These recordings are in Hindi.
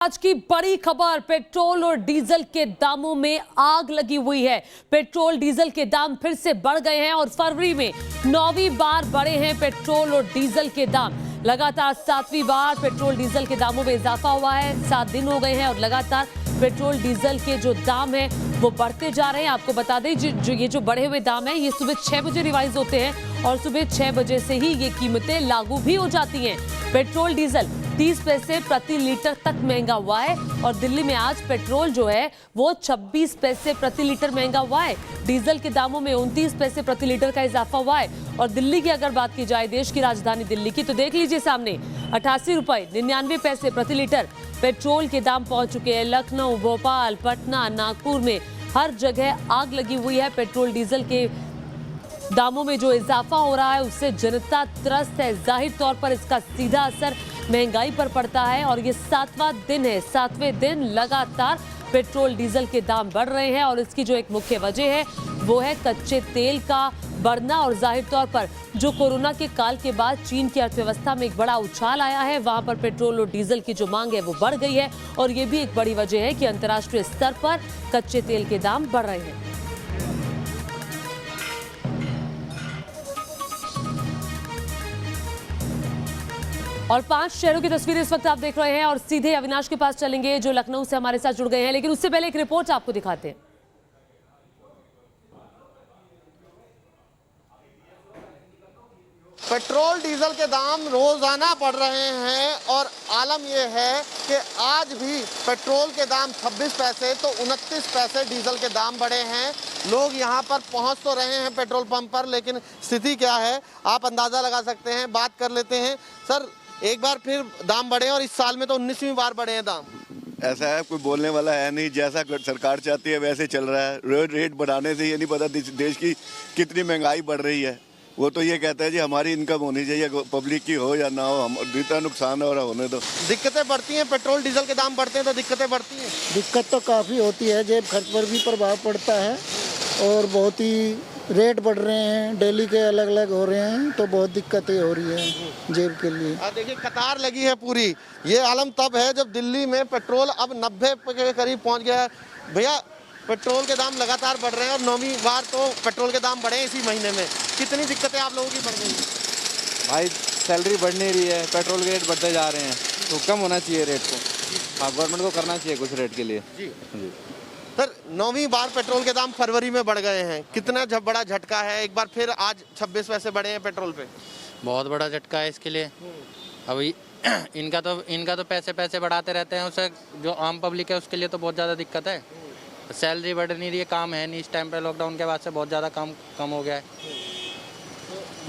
आज की बड़ी खबर, पेट्रोल और डीजल के दामों में आग लगी हुई है। पेट्रोल डीजल के दाम फिर से बढ़ गए हैं और फरवरी में 9वीं बार बढ़े हैं पेट्रोल और डीजल के दाम। लगातार 7वीं बार पेट्रोल डीजल के दामों में इजाफा हुआ है। 7 दिन हो गए हैं और लगातार पेट्रोल डीजल के जो दाम हैं वो बढ़ते जा रहे हैं। आपको बता दें ये जो बढ़े हुए दाम हैं ये सुबह 6 बजे रिवाइज होते हैं और सुबह 6 बजे से ही ये कीमतें लागू भी हो जाती हैं। पेट्रोल डीजल 30 पैसे प्रति लीटर तक महंगा हुआ है और दिल्ली में आज पेट्रोल जो है वो 26 पैसे प्रति लीटर महंगा हुआ है। डीजल के दामों में 29 पैसे प्रति लीटर का इजाफा हुआ है। और दिल्ली की अगर बात की जाए, देश की राजधानी दिल्ली की, तो देख लीजिए सामने 88 रुपए 99 पैसे प्रति लीटर पेट्रोल के दाम पहुंच चुके हैं। लखनऊ, भोपाल, पटना, नागपुर में हर जगह आग लगी हुई है। पेट्रोल डीजल के दामों में जो इजाफा हो रहा है उससे जनता त्रस्त है। जाहिर तौर पर इसका सीधा असर महंगाई पर पड़ता है और ये 7वां दिन है, 7वें दिन लगातार पेट्रोल डीजल के दाम बढ़ रहे हैं। और इसकी जो एक मुख्य वजह है वो है कच्चे तेल का बढ़ना। और जाहिर तौर पर जो कोरोना के काल के बाद चीन की अर्थव्यवस्था में एक बड़ा उछाल आया है, वहां पर पेट्रोल और डीजल की जो मांग है वो बढ़ गई है और ये भी एक बड़ी वजह है कि अंतर्राष्ट्रीय स्तर पर कच्चे तेल के दाम बढ़ रहे हैं। और 5 शहरों की तस्वीरें इस वक्त आप देख रहे हैं और सीधे अविनाश के पास चलेंगे जो लखनऊ से हमारे साथ जुड़ गए हैं, लेकिन उससे पहले एक रिपोर्ट आपको दिखाते हैं। पेट्रोल डीजल के दाम रोजाना बढ़ रहे हैं और आलम यह है कि आज भी पेट्रोल के दाम 26 पैसे तो 29 पैसे डीजल के दाम बढ़े हैं। लोग यहां पर पहुंच तो रहे हैं पेट्रोल पंप पर, लेकिन स्थिति क्या है आप अंदाजा लगा सकते हैं। बात कर लेते हैं। सर, एक बार फिर दाम बढ़े और इस साल में तो 19वीं बार बढ़े हैं दाम। ऐसा है, कोई बोलने वाला है नहीं। जैसा सरकार चाहती है वैसे चल रहा है। रेट बढ़ाने से ये नहीं पता देश की कितनी महंगाई बढ़ रही है। वो तो ये कहता है जी हमारी इनकम होनी चाहिए, पब्लिक की हो या ना हो, हम जितना नुकसान हो रहा होने दो। दिक्कतें बढ़ती हैं, पेट्रोल डीजल के दाम बढ़ते हैं तो दिक्कतें बढ़ती हैं। दिक्कत तो काफ़ी होती है, जेब खर्च पर भी प्रभाव पड़ता है और बहुत ही रेट बढ़ रहे हैं, डेली के अलग अलग हो रहे हैं तो बहुत दिक्कतें हो रही हैं जेब के लिए। देखिए कतार लगी है पूरी। ये आलम तब है जब दिल्ली में पेट्रोल अब 90 के करीब पहुंच गया है। भैया, पेट्रोल के दाम लगातार बढ़ रहे हैं और 9वीं बार तो पेट्रोल के दाम बढ़े इसी महीने में। कितनी दिक्कतें आप लोगों की बढ़ गई? भाई सैलरी बढ़ नहीं रही है, पेट्रोल के रेट बढ़ते जा रहे हैं तो कम होना चाहिए रेट को। हाँ, गवर्नमेंट को करना चाहिए कुछ रेट के लिए। जी सर, 9वीं बार पेट्रोल के दाम फरवरी में बढ़ गए हैं। कितना बड़ा झटका है। एक बार फिर आज 26 पैसे बढ़े हैं पेट्रोल पे। बहुत बड़ा झटका है इसके लिए। अभी इनका तो पैसे बढ़ाते रहते हैं, उससे जो आम पब्लिक है उसके लिए तो बहुत ज़्यादा दिक्कत है। सैलरी बढ़ नहीं रही है, काम है नहीं। इस टाइम पे लॉकडाउन के बाद से बहुत ज़्यादा काम कम हो गया है।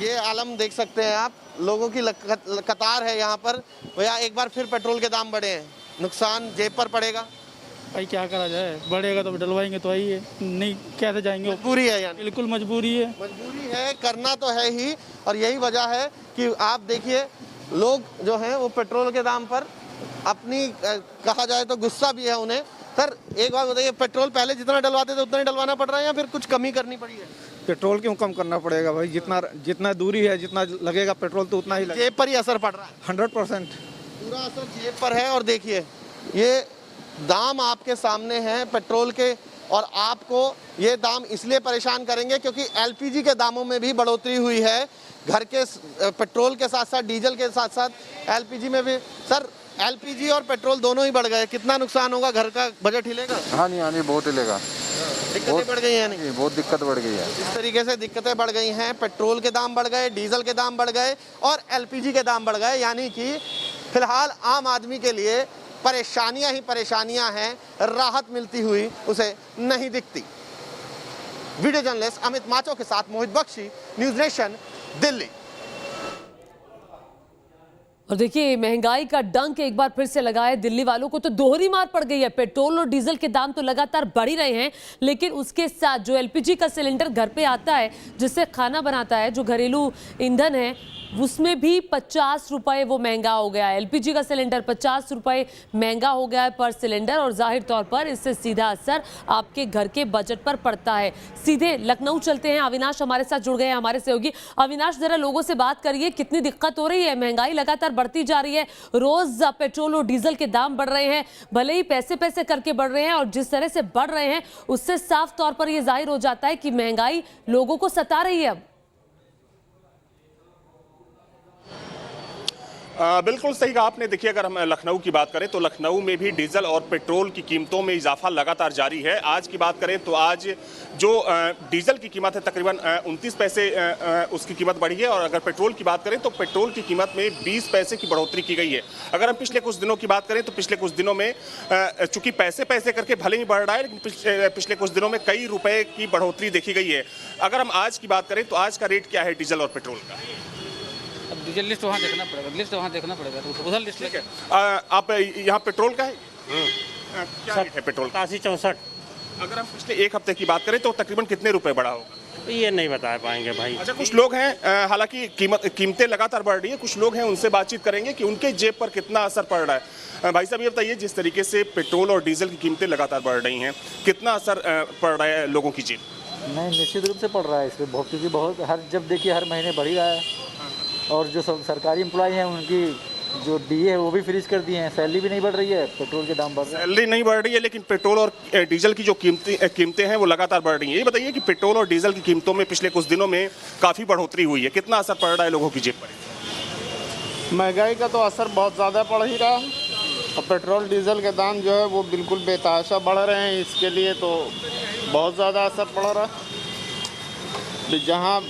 ये आलम देख सकते हैं आप, लोगों की कतार है यहाँ पर। भैया, एक बार फिर पेट्रोल के दाम बढ़े हैं, नुकसान जेब पर पड़ेगा। भाई क्या करा जाए, बढ़ेगा तो डलवाएंगे तो आई है, नहीं कैसे जाएंगे। मजबूरी है, यानी बिल्कुल मजबूरी है। मजबूरी है, करना तो है ही। और यही वजह है कि आप देखिए लोग जो हैं वो पेट्रोल के दाम पर अपनी कहा जाए तो गुस्सा भी है उन्हें। सर, एक बात बताइए, पेट्रोल पहले जितना डलवाते थे उतना ही डलवाना पड़ रहा है या फिर कुछ कमी करनी पड़ी है? पेट्रोल क्यों कम करना पड़ेगा भाई, जितना दूरी है जितना लगेगा पेट्रोल तो उतना ही लगेगा। जेब पर ही असर पड़ रहा है। 100% पूरा असर जेब पर है। और देखिए ये दाम आपके सामने हैं पेट्रोल के, और आपको ये दाम इसलिए परेशान करेंगे क्योंकि एलपीजी के दामों में भी बढ़ोतरी हुई है। घर के पेट्रोल के साथ साथ डीजल के साथ साथ एलपीजी में भी। सर, एलपीजी और पेट्रोल दोनों ही बढ़ गए, कितना नुकसान होगा? घर का बजट हिलेगा? हाँ नहीं, बहुत हिलेगा। दिक्कतें बढ़ गई हैं। नहीं, बहुत दिक्कत बढ़ गई है। इस तरीके से दिक्कतें बढ़ गई हैं। पेट्रोल के दाम बढ़ गए, डीजल के दाम बढ़ गए और एलपीजी के दाम बढ़ गए। यानी कि फिलहाल आम आदमी के लिए परेशानियां ही परेशानियां हैं, राहत मिलती हुई उसे नहीं दिखती। वीडियो जर्नलिस्ट अमित माचो के साथ मोहित बख्शी, न्यूज नेशन, दिल्ली। और देखिए महंगाई का डंक एक बार फिर से लगा है। दिल्ली वालों को तो दोहरी मार पड़ गई है। पेट्रोल और डीजल के दाम तो लगातार बढ़ ही रहे हैं, लेकिन उसके साथ जो एलपीजी का सिलेंडर घर पे आता है जिससे खाना बनाता है, जो घरेलू ईंधन है, उसमें भी 50 रुपए वो महंगा हो गया है। एलपीजी का सिलेंडर 50 रुपए महंगा हो गया है पर सिलेंडर। और जाहिर तौर पर इससे सीधा असर आपके घर के बजट पर पड़ता है। सीधे लखनऊ चलते हैं, अविनाश हमारे साथ जुड़ गए हैं, हमारे सहयोगी। अविनाश, जरा लोगों से बात करिए, कितनी दिक्कत हो रही है? महंगाई लगातार बढ़ती जा रही है। रोज पेट्रोल और डीजल के दाम बढ़ रहे हैं, भले ही पैसे पैसे करके बढ़ रहे हैं, और जिस तरह से बढ़ रहे हैं उससे साफ तौर पर यह जाहिर हो जाता है कि महंगाई लोगों को सता रही है। अब बिल्कुल सही कहा आपने। देखिए, अगर हम लखनऊ की बात करें तो लखनऊ में भी डीजल और पेट्रोल की कीमतों में इजाफा लगातार जारी है। आज की बात करें तो आज जो डीजल की कीमत है तकरीबन 29 पैसे उसकी कीमत बढ़ी है, और अगर पेट्रोल की बात करें तो पेट्रोल की कीमत में 20 पैसे की बढ़ोतरी की गई है। अगर हम पिछले कुछ दिनों की बात करें तो पिछले कुछ दिनों में चूंकि पैसे पैसे करके भले ही बढ़ रहा है, लेकिन पिछले कुछ दिनों में कई रुपए की बढ़ोतरी देखी गई है। अगर हम आज की बात करें तो आज का रेट क्या है डीजल और पेट्रोल का? अब डीजल लिस्ट वहाँ देखना पड़ेगा, लिस्ट वहाँ देखना पड़ेगा, तो उधर लिस्ट लेके। आप यहाँ पेट्रोल का है क्या रेट है पेट्रोल? 84-64। अगर हम पिछले एक हफ्ते की बात करें तो तकरीबन कितने रुपए बढ़ा होगा? ये नहीं बता पाएंगे भाई। अच्छा, कुछ लोग हैं, हालांकि कीमतें लगातार बढ़ रही है, कुछ लोग हैं उनसे बातचीत करेंगे कि उनके जेब पर कितना असर पड़ रहा है। भाई साहब, ये बताइए, जिस तरीके से पेट्रोल और डीजल की कीमतें लगातार बढ़ रही हैं, कितना असर पड़ रहा है लोगों की जेब? नहीं, निश्चित रूप से पड़ रहा है इस पर बहुत, क्योंकि बहुत हर जब देखिए हर महीने बढ़ ही रहा है, और जो सरकारी एम्प्लॉय हैं उनकी जो डीए है वो भी फ्रीज कर दिए हैं, सैलरी भी नहीं बढ़ रही है, पेट्रोल के दाम बढ़ रहे हैं। सैलरी नहीं बढ़ रही है, लेकिन पेट्रोल और डीजल की जो कीमतें हैं वो लगातार बढ़ रही हैं। ये बताइए कि पेट्रोल और डीजल की कीमतों में पिछले कुछ दिनों में काफ़ी बढ़ोतरी हुई है, कितना असर पड़ रहा है लोगों की जेब पर? महंगाई का तो असर बहुत ज़्यादा पड़ ही रहा है, और पेट्रोल डीजल के दाम जो है वो बिल्कुल बेतहाशा बढ़ रहे हैं, इसके लिए तो बहुत ज़्यादा असर पड़ रहा है। जहाँ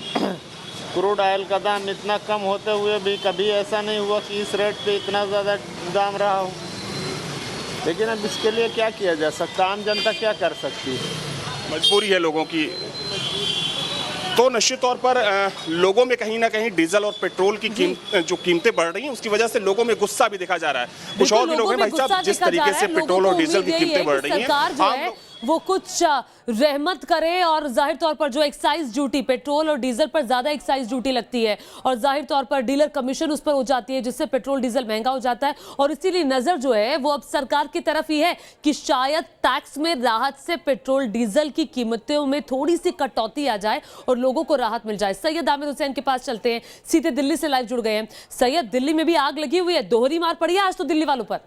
क्रूड ऑयल का दाम इतना कम होते हुए भी कभी ऐसा नहीं हुआ कि इस रेट पे इतना ज़्यादा दाम रहा हो, लेकिन अब इसके लिए क्या किया जा सकता, आम जनता क्या कर सकती है? मजबूरी है लोगों की। तो निश्चित तौर पर लोगों में कहीं ना कहीं डीजल और पेट्रोल की जो कीमतें बढ़ रही हैं उसकी वजह से लोगों में गुस्सा भी देखा जा रहा है। कुछ और भी लोग हैं भाई साहब, जिस तरीके से पेट्रोल और डीजल की कीमतें बढ़ रही हैं, वो कुछ रहमत करे, और जाहिर तौर पर जो एक्साइज ड्यूटी पेट्रोल और डीजल पर ज्यादा एक्साइज ड्यूटी लगती है, और जाहिर तौर पर डीलर कमीशन उस पर हो जाती है, जिससे पेट्रोल डीजल महंगा हो जाता है। और इसीलिए नजर जो है वो अब सरकार की तरफ ही है कि शायद टैक्स में राहत से पेट्रोल डीजल की कीमतों में थोड़ी सी कटौती आ जाए और लोगों को राहत मिल जाए। सैयद आमिर हुसैन के पास चलते हैं, सीधे दिल्ली से लाइव जुड़ गए हैं। सैयद, दिल्ली में भी आग लगी हुई है, दोहरी मार पड़ी है आज तो दिल्ली वालों पर।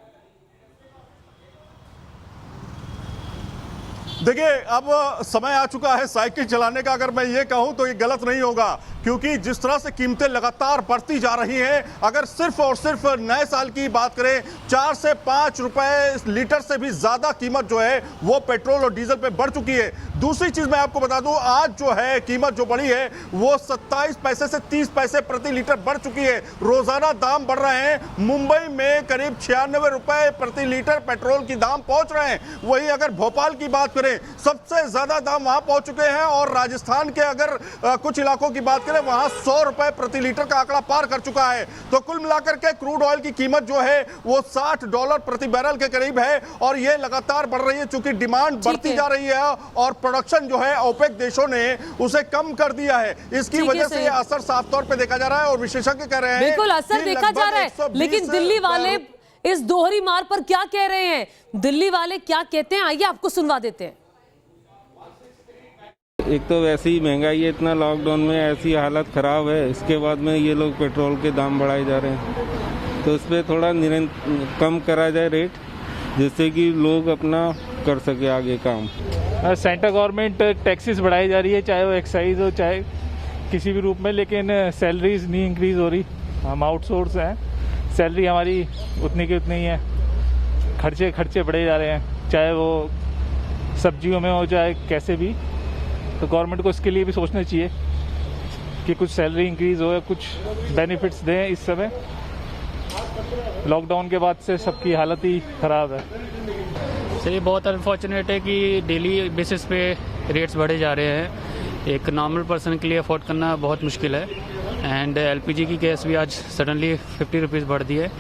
देखिए, अब समय आ चुका है साइकिल चलाने का। अगर मैं ये कहूं तो ये गलत नहीं होगा, क्योंकि जिस तरह से कीमतें लगातार बढ़ती जा रही हैं, अगर सिर्फ और सिर्फ नए साल की बात करें 4 से 5 रुपए लीटर से भी ज़्यादा कीमत जो है वो पेट्रोल और डीजल पे बढ़ चुकी है। दूसरी चीज़ मैं आपको बता दूं, आज जो है कीमत जो बढ़ी है वो 27 पैसे से 30 पैसे प्रति लीटर बढ़ चुकी है। रोज़ाना दाम बढ़ रहे हैं। मुंबई में करीब 96 रुपए प्रति लीटर पेट्रोल की दाम पहुँच रहे हैं। वहीं अगर भोपाल की बात करें, सबसे ज़्यादा दाम वहाँ पहुँच चुके हैं, और राजस्थान के अगर कुछ इलाकों की बात करें वहाँ 100 रुपए प्रति लीटर का आंकड़ा पार कर चुका है। तो कुल मिलाकर के क्रूड ऑयल की कीमत जो है वो $60 प्रति बैरल के करीब है, और ये लगातार बढ़ रही है चूंकि डिमांड बढ़ती जा रही है और प्रोडक्शन जो है ओपेक देशों ने उसे कम कर दिया है। इसकी वजह से ये असर साफ तौर पे देखा जा रहा है, और विशेषज्ञ कह रहे हैं बिल्कुल असर देखा जा रहा है। लेकिन दिल्ली वाले इस दोहरी मार पर क्या कह रहे हैं, दिल्ली वाले क्या कहते हैं, आइए आपको सुनवा देते हैं। एक तो वैसे ही महंगाई है, इतना लॉकडाउन में ऐसी हालत ख़राब है, इसके बाद में ये लोग पेट्रोल के दाम बढ़ाए जा रहे हैं, तो इस पर थोड़ा कम करा जाए रेट, जिससे कि लोग अपना कर सके आगे काम। सेंट्रल गवर्नमेंट टैक्सेस बढ़ाई जा रही है, चाहे वो एक्साइज हो चाहे किसी भी रूप में, लेकिन सैलरीज नहीं इंक्रीज़ हो रही। हम आउटसोर्स हैं, सैलरी हमारी उतनी की उतनी ही है, खर्चे बढ़े जा रहे हैं, चाहे वो सब्जियों में हो चाहे कैसे भी। तो गवर्नमेंट को इसके लिए भी सोचना चाहिए कि कुछ सैलरी इंक्रीज हो या कुछ बेनिफिट्स दें। इस समय लॉकडाउन के बाद से सबकी हालत ही ख़राब है। सर, ये बहुत अनफॉर्चुनेट है कि डेली बेसिस पे रेट्स बढ़े जा रहे हैं। एक नॉर्मल पर्सन के लिए अफोर्ड करना बहुत मुश्किल है, एंड एलपीजी की गैस भी आज सडनली 50 रुपीज़ बढ़ दी है,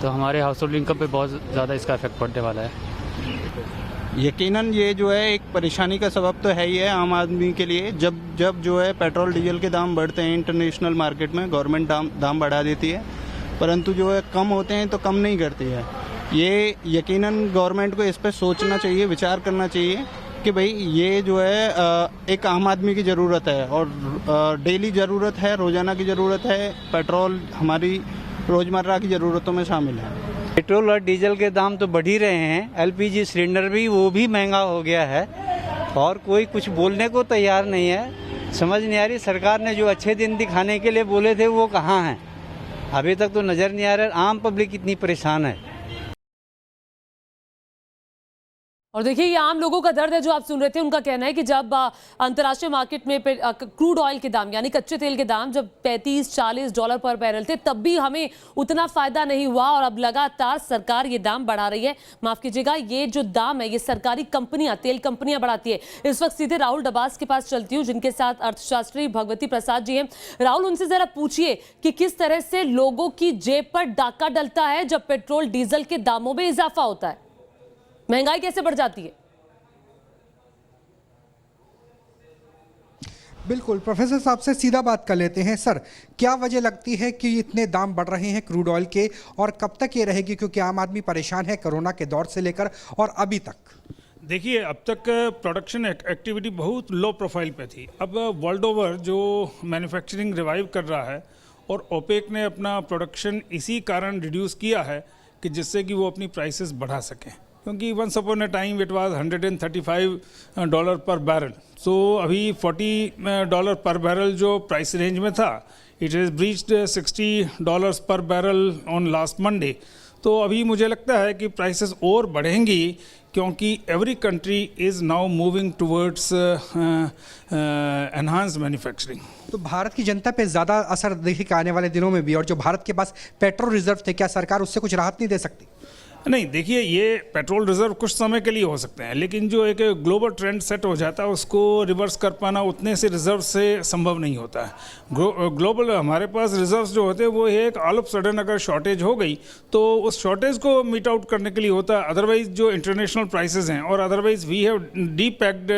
तो हमारे हाउस होल्ड इनकम पे बहुत ज़्यादा इसका इफेक्ट पड़ने वाला है। यकीनन ये जो है एक परेशानी का सबब तो है ही है आम आदमी के लिए। जब जो है पेट्रोल डीजल के दाम बढ़ते हैं इंटरनेशनल मार्केट में, गवर्नमेंट दाम बढ़ा देती है, परंतु जो है कम होते हैं तो कम नहीं करती है। ये यकीनन गवर्नमेंट को इस पर सोचना चाहिए, विचार करना चाहिए कि भाई ये जो है एक आम आदमी की ज़रूरत है, और डेली ज़रूरत है, रोज़ाना की ज़रूरत है। पेट्रोल हमारी रोज़मर्रा की ज़रूरतों में शामिल है। पेट्रोल और डीजल के दाम तो बढ़ ही रहे हैं, एलपीजी सिलेंडर भी वो भी महंगा हो गया है और कोई कुछ बोलने को तैयार नहीं है। समझ नहीं आ रही सरकार ने जो अच्छे दिन दिखाने के लिए बोले थे वो कहाँ हैं, अभी तक तो नज़र नहीं आ रहा। आम पब्लिक इतनी परेशान है। और देखिए ये आम लोगों का दर्द है जो आप सुन रहे थे। उनका कहना है कि जब अंतर्राष्ट्रीय मार्केट में क्रूड ऑयल के दाम यानी कच्चे तेल के दाम जब $35-40 पर बैरल थे तब भी हमें उतना फायदा नहीं हुआ और अब लगातार सरकार ये दाम बढ़ा रही है। माफ कीजिएगा, ये जो दाम है ये सरकारी कंपनियां, तेल कंपनियां बढ़ाती है। इस वक्त सीधे राहुल डबास के पास चलती हूँ जिनके साथ अर्थशास्त्री भगवती प्रसाद जी हैं। राहुल, उनसे जरा पूछिए कि किस तरह से लोगों की जेब पर डाका डलता है जब पेट्रोल डीजल के दामों में इजाफा होता है, महंगाई कैसे बढ़ जाती है? बिल्कुल, प्रोफेसर साहब से सीधा बात कर लेते हैं। सर, क्या वजह लगती है कि इतने दाम बढ़ रहे हैं क्रूड ऑयल के और कब तक ये रहेगी, क्योंकि आम आदमी परेशान है कोरोना के दौर से लेकर और अभी तक? देखिए, अब तक प्रोडक्शन एक्टिविटी बहुत लो प्रोफाइल पे थी। अब वर्ल्ड ओवर जो मैन्युफैक्चरिंग रिवाइव कर रहा है और ओपेक ने अपना प्रोडक्शन इसी कारण रिड्यूस किया है कि जिससे कि वो अपनी प्राइसेस बढ़ा सकें, क्योंकि once upon a time it was $135 per barrel. सो अभी $40 पर बैरल जो प्राइस रेंज में था, इट हैज़ ब्रीच्ड $60 पर बैरल ऑन लास्ट मंडे। तो अभी मुझे लगता है कि प्राइसेस और बढ़ेंगी क्योंकि every country is now moving towards enhance manufacturing. तो भारत की जनता पे ज़्यादा असर देखेगा आने वाले दिनों में भी, और जो भारत के पास पेट्रोल रिजर्व थे, क्या सरकार उससे कुछ राहत नहीं दे सकती? नहीं, देखिए, ये पेट्रोल रिजर्व कुछ समय के लिए हो सकते हैं, लेकिन जो एक ग्लोबल ट्रेंड सेट हो जाता है उसको रिवर्स कर पाना उतने से रिजर्व से संभव नहीं होता है। ग्लोबल हमारे पास रिजर्व्स जो होते हैं वो एक ऑल ऑफ सडन अगर शॉर्टेज हो गई तो उस शॉर्टेज को मीट आउट करने के लिए होता है। अदरवाइज जो इंटरनेशनल प्राइसेस हैं, और otherwise we have depegged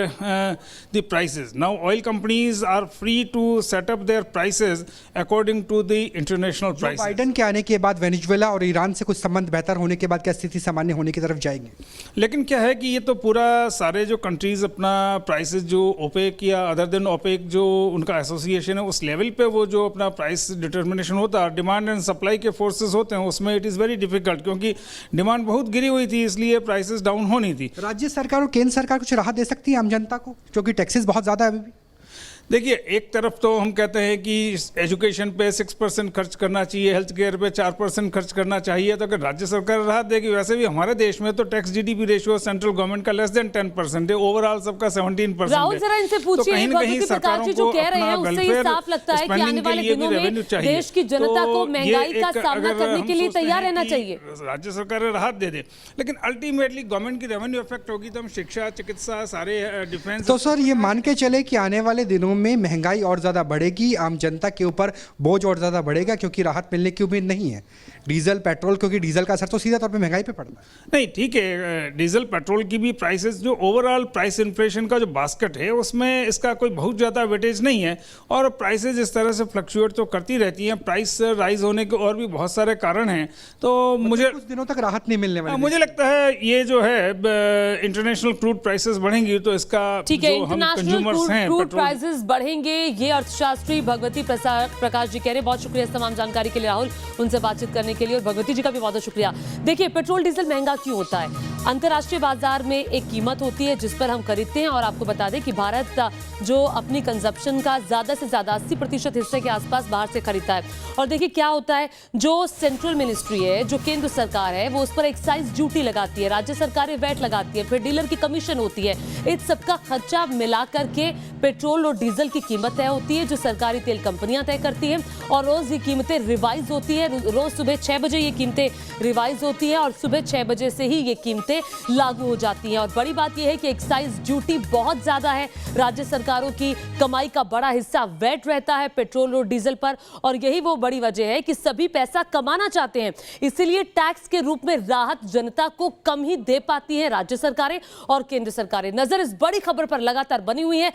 the prices. Now oil companies are free to set up their prices according to the international prices. Biden के आने के बाद वेनेजुएला और ईरान से कुछ संबंध बेहतर होने के बाद क्या स्थिति सामान्य होने की तरफ जाएंगे? लेकिन क्या है कि ये तो पूरा सारे जो कंट्रीज अपना प्राइसेस जो ओपेक या अदर देन ओपेक जो उनका एसोसिएशन है उस लेवल पे वो जो अपना प्राइस डिटर्मिनेशन होता है, डिमांड एंड सप्लाई के फोर्सेस होते हैं, उसमें इट इज़ वेरी डिफिकल्ट क्योंकि डिमांड बहुत गिरी हुई थी, इसलिए प्राइसेस डाउन होनी थी। राज्य सरकार और केंद्र सरकार कुछ राहत दे सकती है आम जनता को, क्योंकि टैक्सेस बहुत ज़्यादा है अभी भी? देखिए, एक तरफ तो हम कहते हैं कि एजुकेशन पे 6% खर्च करना चाहिए, हेल्थ केयर पे 4% खर्च करना चाहिए, तो अगर राज्य सरकार राहत देगी, वैसे भी हमारे देश में तो tax GDP ratio central government का लेस देन 10% है, ओवरऑल सबका 17% राहुल, जरा इनसे पूछिए, कहीं ना कहीं सरकारों जी जो कह रहे हैं उससे ये साफ लगता है कि आने वाले दिनों में देश की जनता को महंगाई का सामना करने के लिए तैयार रहना चाहिए। राज्य सरकार राहत दे दे, लेकिन अल्टीमेटली गवर्नमेंट की रेवेन्यू इफेक्ट होगी तो हम शिक्षा, चिकित्सा, सारे डिफेंस। तो सर, ये मान के चले कि आने वाले दिनों में महंगाई और ज़्यादा बढ़ेगी, आम जनता के ऊपर बोझ और ज़्यादा बढ़ेगा, क्योंकि राहत मिलने की उम्मीद नहीं है। डीजल, पेट्रोल, क्योंकि डीजल का असर तो सीधा तौर पे महंगाई पे पड़ता है। नहीं, ठीक है, डीजल पेट्रोल की भी प्राइसेस जो ओवरऑल प्राइस इन्फ्लेशन का जो बास्केट है उसमें इसका कोई बहुत ज़्यादा वेटेज नहीं है, और प्राइसेस इस तरह से फ्लक्चुएट तो करती रहती हैं। प्राइस राइज होने के और भी बहुत सारे कारण हैं, तो मुझे कुछ दिनों तक राहत नहीं मिलने वाली। मुझे लगता है ये जो है इंटरनेशनल क्रूड प्राइसेस बढ़ेंगी तो इसका ठीक है, जो हम कंज्यूमर्स हैं क्रूड प्राइसेस बढ़ेंगे, ये अर्थशास्त्री भगवती प्रकाश जी कह रहे हैं। बहुत शुक्रिया इस तमाम जानकारी के लिए राहुल, उनसे बातचीत करने के लिए, और भगवती जी का भी बहुत शुक्रिया। देखिए, पेट्रोल डीजल महंगा क्यों होता है? अंतर्राष्ट्रीय बाजार में एक कीमत होती है जिस पर हम खरीदते हैं, और आपको बता दें कि भारत जो अपनी कंजप्शन का ज्यादा से ज्यादा 80% हिस्से के आसपास बाहर से खरीदता है। और देखिए क्या होता है, जो सेंट्रल मिनिस्ट्री है, जो केंद्र सरकार है, वो उस पर एक्साइज ड्यूटी लगाती है, राज्य सरकारें वैट लगाती है, फिर डीलर की कमीशन होती है। इस सबका खर्चा मिला करके पेट्रोल और डीजल की कीमत तय होती है जो सरकारी तेल कंपनियां तय करती हैं, और रोज ये कीमतें रिवाइज होती है। रोज सुबह 6 बजे ये कीमतें रिवाइज होती है और सुबह 6 बजे से ही ये कीमतें लागू हो जाती हैं। और बड़ी बात यह है कि एक्साइज ड्यूटी बहुत ज्यादा है, राज्य सरकारों की कमाई का बड़ा हिस्सा वैट रहता है पेट्रोल और डीजल पर, और यही वो बड़ी वजह है कि सभी पैसा कमाना चाहते हैं, इसीलिए टैक्स के रूप में राहत जनता को कम ही दे पाती है राज्य सरकारें और केंद्र सरकारें। नजर इस बड़ी खबर पर लगातार बनी हुई है।